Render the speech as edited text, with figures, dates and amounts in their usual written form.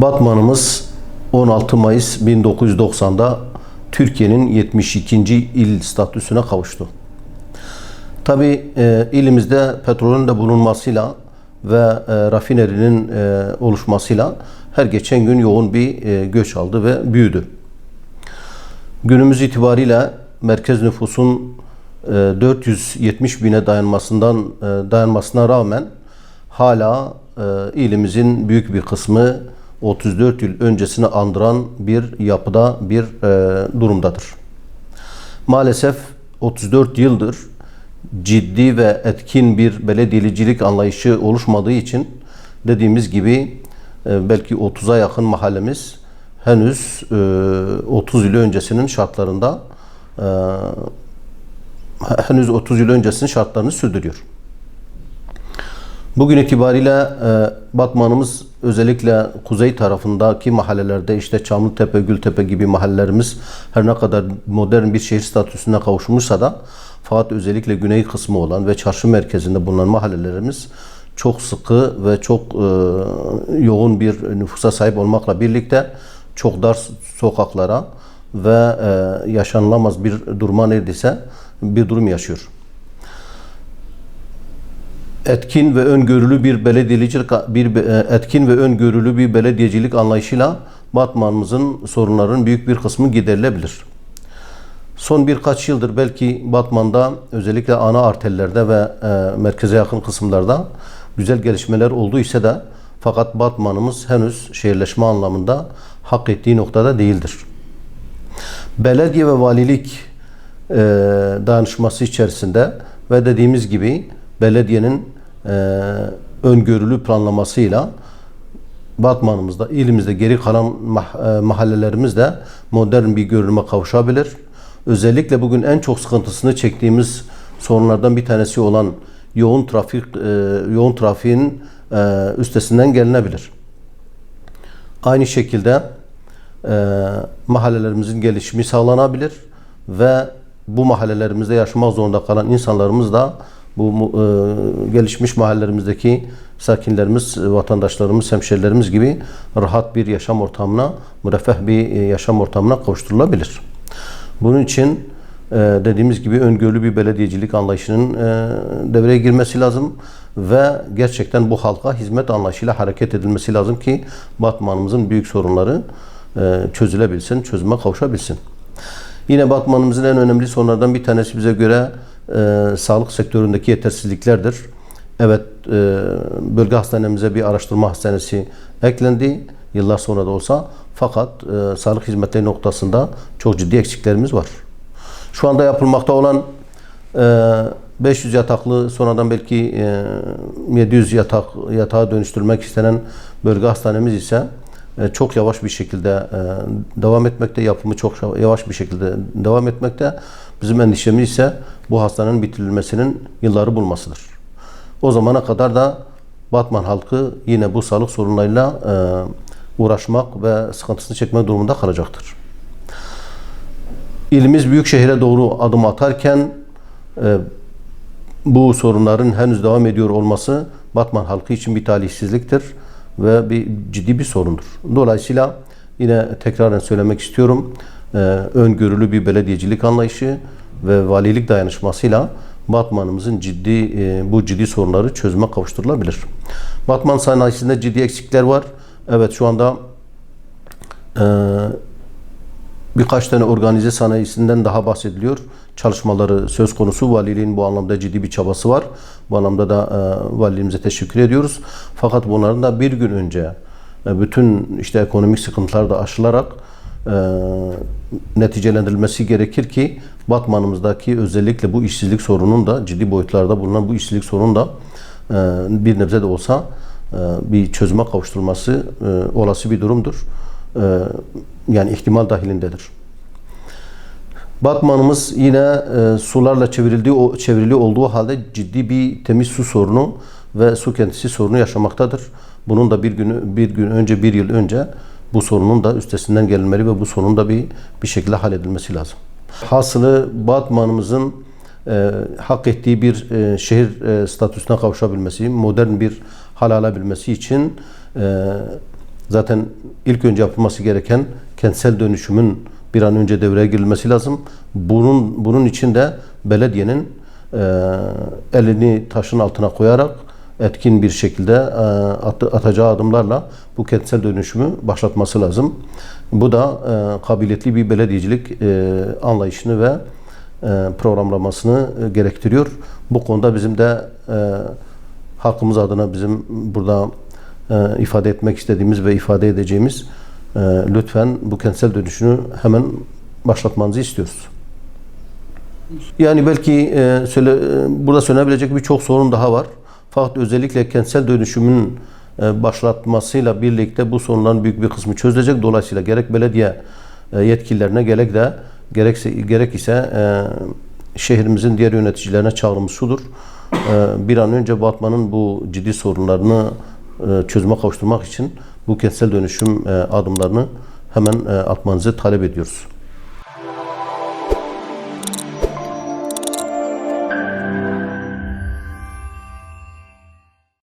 Batmanımız 16 Mayıs 1990'da Türkiye'nin 72. il statüsüne kavuştu. Tabi ilimizde petrolün de bulunmasıyla ve rafinerinin oluşmasıyla her geçen gün yoğun bir göç aldı ve büyüdü. Günümüz itibariyle merkez nüfusun 470 bine dayanmasına rağmen hala ilimizin büyük bir kısmı 34 yıl öncesini andıran bir yapıda, bir durumdadır. Maalesef 34 yıldır ciddi ve etkin bir belediyecilik anlayışı oluşmadığı için dediğimiz gibi belki 30'a yakın mahallemiz henüz 30 yıl öncesinin şartlarında şartlarını sürdürüyor. Bugün itibariyle Batmanımız özellikle kuzey tarafındaki mahallelerde işte Çamlıtepe, Gültepe gibi mahallelerimiz her ne kadar modern bir şehir statüsüne kavuşmuşsa da fakat özellikle güney kısmı olan ve çarşı merkezinde bulunan mahallelerimiz çok sıkı ve çok yoğun bir nüfusa sahip olmakla birlikte çok dar sokaklara ve yaşanılamaz bir duruma neredeyse bir durum yaşıyor. Etkin ve öngörülü bir belediyecilik anlayışıyla Batmanımızın sorunlarının büyük bir kısmı giderilebilir. Son birkaç yıldır belki Batman'da özellikle ana arterlerde ve merkeze yakın kısımlarda güzel gelişmeler oldu ise de fakat Batmanımız henüz şehirleşme anlamında hak ettiği noktada değildir. Belediye ve valilik dayanışması içerisinde ve dediğimiz gibi belediyenin öngörülü planlamasıyla Batmanımızda, ilimizde geri kalan mahallelerimiz de modern bir görünüme kavuşabilir. Özellikle bugün en çok sıkıntısını çektiğimiz sorunlardan bir tanesi olan yoğun trafiğin üstesinden gelinebilir. Aynı şekilde mahallelerimizin gelişimi sağlanabilir ve bu mahallelerimizde yaşamak zorunda kalan insanlarımız da bu gelişmiş mahallelerimizdeki sakinlerimiz, vatandaşlarımız, hemşerilerimiz gibi rahat bir yaşam ortamına, müreffeh bir yaşam ortamına kavuşturulabilir. Bunun için dediğimiz gibi öngörülü bir belediyecilik anlayışının devreye girmesi lazım ve gerçekten bu halka hizmet anlayışıyla hareket edilmesi lazım ki Batmanımızın büyük sorunları çözülebilsin, çözüme kavuşabilsin. Yine Batmanımızın en önemli sorunlardan bir tanesi bize göre sağlık sektöründeki yetersizliklerdir. Evet, bölge hastanemize bir araştırma hastanesi eklendi. Yıllar sonra da olsa. Fakat sağlık hizmetleri noktasında çok ciddi eksiklerimiz var. Şu anda yapılmakta olan 500 yataklı sonradan belki 700 yatağa dönüştürmek istenen bölge hastanemiz ise çok yavaş bir şekilde devam etmekte. Yapımı çok yavaş bir şekilde devam etmekte. Bizim endişemiz ise bu hastanenin bitirilmesinin yılları bulmasıdır. O zamana kadar da Batman halkı yine bu sağlık sorunlarıyla uğraşmak ve sıkıntısını çekme durumunda kalacaktır. İlimiz büyük şehire doğru adım atarken bu sorunların henüz devam ediyor olması Batman halkı için bir talihsizliktir ve ciddi bir sorundur. Dolayısıyla yine tekraren söylemek istiyorum. Öngörülü bir belediyecilik anlayışı ve valilik dayanışmasıyla Batmanımızın bu ciddi sorunları çözüme kavuşturulabilir. Batman sanayisinde ciddi eksikler var. Evet, şu anda birkaç tane organize sanayisinden daha bahsediliyor. Çalışmaları söz konusu. Valiliğin bu anlamda ciddi bir çabası var. Bu anlamda da valiliğimize teşekkür ediyoruz. Fakat bunların da bir gün önce bütün işte ekonomik sıkıntılar da aşılarak neticelendirilmesi gerekir ki Batmanımızdaki özellikle bu işsizlik sorunun da ciddi boyutlarda bulunan bu işsizlik sorunun da bir nebze de olsa bir çözüme kavuşturulması olası bir durumdur. Yani ihtimal dahilindedir. Batmanımız yine sularla çevrili olduğu halde ciddi bir temiz su sorunu ve su kendisi sorunu yaşamaktadır. Bunun da bir yıl önce bu sorunun da üstesinden gelinmeli ve bu sorunun da bir şekilde halledilmesi lazım. Hasılı Batmanımızın hak ettiği bir şehir statüsüne kavuşabilmesi, modern bir hal alabilmesi için Zaten ilk önce yapılması gereken kentsel dönüşümün bir an önce devreye girilmesi lazım. Bunun için de belediyenin elini taşın altına koyarak etkin bir şekilde atacağı adımlarla bu kentsel dönüşümü başlatması lazım. Bu da kabiliyetli bir belediyecilik anlayışını ve programlamasını gerektiriyor. Bu konuda bizim de halkımız adına bizim burada ifade etmek istediğimiz ve ifade edeceğimiz lütfen bu kentsel dönüşümü hemen başlatmanızı istiyoruz. Yani belki burada söylenebilecek birçok sorun daha var. Fakat özellikle kentsel dönüşümün başlatmasıyla birlikte bu sorunların büyük bir kısmı çözülecek. Dolayısıyla gerek belediye yetkililerine gerek ise şehrimizin diğer yöneticilerine çağrımız şudur. Bir an önce Batman'ın bu ciddi sorunlarını çözüme kavuşturmak için bu kentsel dönüşüm adımlarını hemen atmanızı talep ediyoruz.